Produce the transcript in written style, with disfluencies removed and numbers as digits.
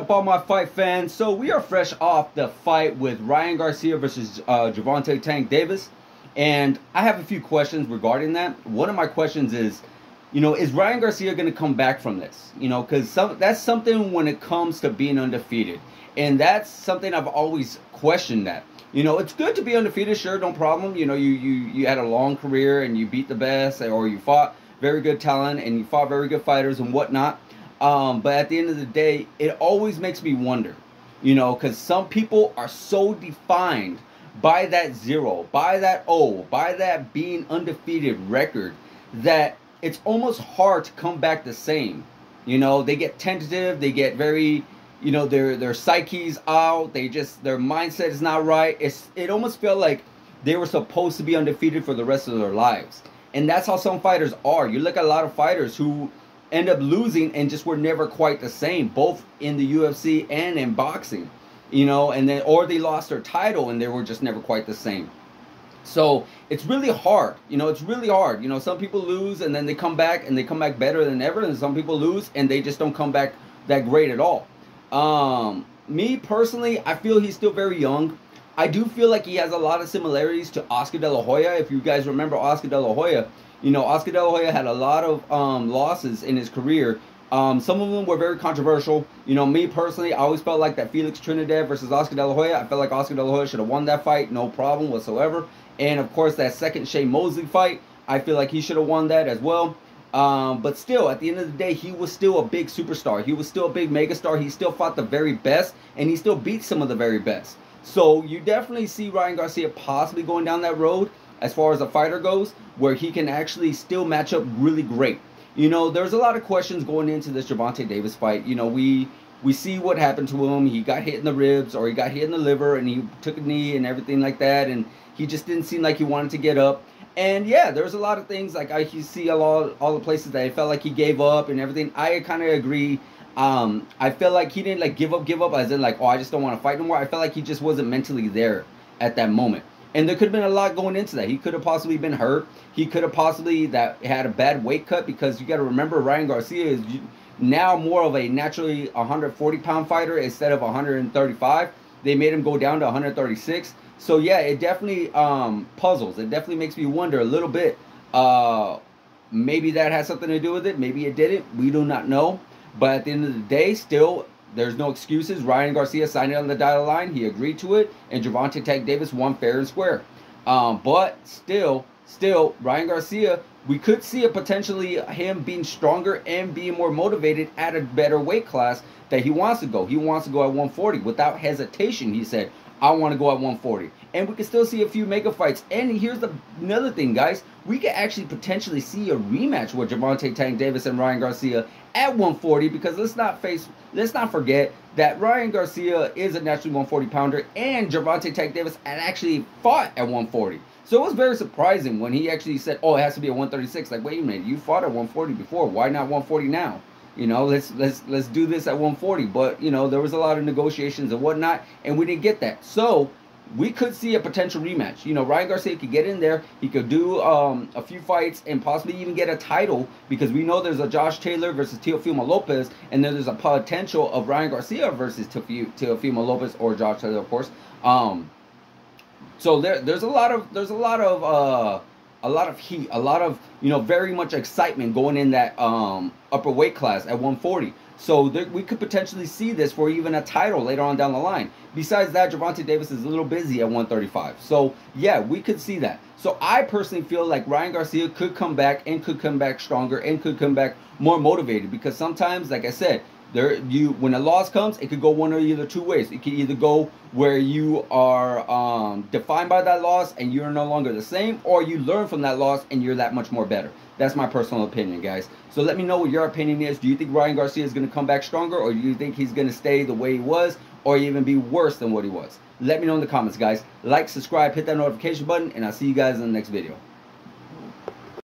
up, all my fight fans? So we are fresh off the fight with Ryan Garcia versus Gervonta Tank Davis, and I have a few questions regarding that. One of my questions is, is Ryan Garcia going to come back from this? Because that's something when it comes to being undefeated, and that's something I've always questioned. That it's good to be undefeated, sure, no problem. You had a long career and you beat the best, or you fought very good talent and you fought very good fighters and whatnot. But at the end of the day, it always makes me wonder, because some people are so defined by that 0, by that O, by that being undefeated record, that it's almost hard to come back the same. They get tentative, they get very, their psyche's out, their mindset is not right. It almost felt like they were supposed to be undefeated for the rest of their lives. And that's how some fighters are. You look at a lot of fighters who end up losing and just were never quite the same, both in the UFC and in boxing, and then, or they lost their title and they were just never quite the same. So it's really hard. It's really hard. Some people lose and then they come back and they come back better than ever, and some people lose and they just don't come back that great at all. Me personally, I feel he's still very young. I do feel like he has a lot of similarities to Oscar De La Hoya. If you guys remember Oscar De La Hoya, Oscar De La Hoya had a lot of losses in his career. Some of them were very controversial. Me personally, I always felt like that Felix Trinidad versus Oscar De La Hoya, I felt like Oscar De La Hoya should have won that fight, no problem whatsoever. And of course, that second Shea Mosley fight, I feel like he should have won that as well. But still, at the end of the day, he was still a big superstar. He was still a big megastar. He still fought the very best, and he still beat some of the very best. So you definitely see Ryan Garcia possibly going down that road as far as a fighter goes, where he can actually still match up really great. There's a lot of questions going into this Gervonta Davis fight. We see what happened to him. He got hit in the ribs, or he got hit in the liver, and he took a knee and everything like that, and he just didn't seem like he wanted to get up. And yeah, there's a lot of things, like you see all the places that I felt like he gave up and everything. I kind of agree. I felt like he didn't give up as in oh, I just don't want to fight no more. I felt like he just wasn't mentally there at that moment. And there could have been a lot going into that. He could have possibly been hurt. He could have possibly had a bad weight cut, because you got to remember, Ryan Garcia is now more of a naturally 140-pound fighter instead of 135. They made him go down to 136. So yeah, it definitely puzzles. It definitely makes me wonder a little bit. Maybe that has something to do with it. Maybe it didn't. We do not know. But at the end of the day, still, there's no excuses. Ryan Garcia signed it on the dotted line. He agreed to it. And Gervonta Tank Davis won fair and square. But still, Ryan Garcia, we could see potentially him being stronger and being more motivated at a better weight class that he wants to go. He wants to go at 140 without hesitation. He said, I want to go at 140. And we can still see a few mega fights. And here's another thing, guys. We could actually potentially see a rematch with Gervonta Tank Davis and Ryan Garcia at 140, because let's not forget that Ryan Garcia is a naturally 140-pounder, and Gervonta Tank Davis had actually fought at 140. So it was very surprising when he actually said, oh, it has to be at 136. Like, wait a minute, you fought at 140 before. Why not 140 now? Let's do this at 140. But, there was a lot of negotiations and whatnot, and we didn't get that. So we could see a potential rematch. Ryan Garcia could get in there. He could do a few fights and possibly even get a title, because we know there's a Josh Taylor versus Teofimo Lopez, and then there's a potential of Ryan Garcia versus Teofimo Lopez, or Josh Taylor, of course. So there's a lot of heat, a lot of very much excitement going in that upper weight class at 140. So we could potentially see this for even a title later on down the line. Besides that, Gervonta Davis is a little busy at 135. So yeah, we could see that. So I personally feel like Ryan Garcia could come back, and could come back stronger, and could come back more motivated, because sometimes, like I said, when a loss comes, it could go one or either two ways. It could either go where you are defined by that loss and you're no longer the same, or you learn from that loss and you're that much more better. That's my personal opinion, guys. So let me know what your opinion is. Do you think Ryan Garcia is going to come back stronger, or do you think he's going to stay the way he was, or even be worse than what he was? Let me know in the comments, guys. Like, subscribe, hit that notification button, and I'll see you guys in the next video.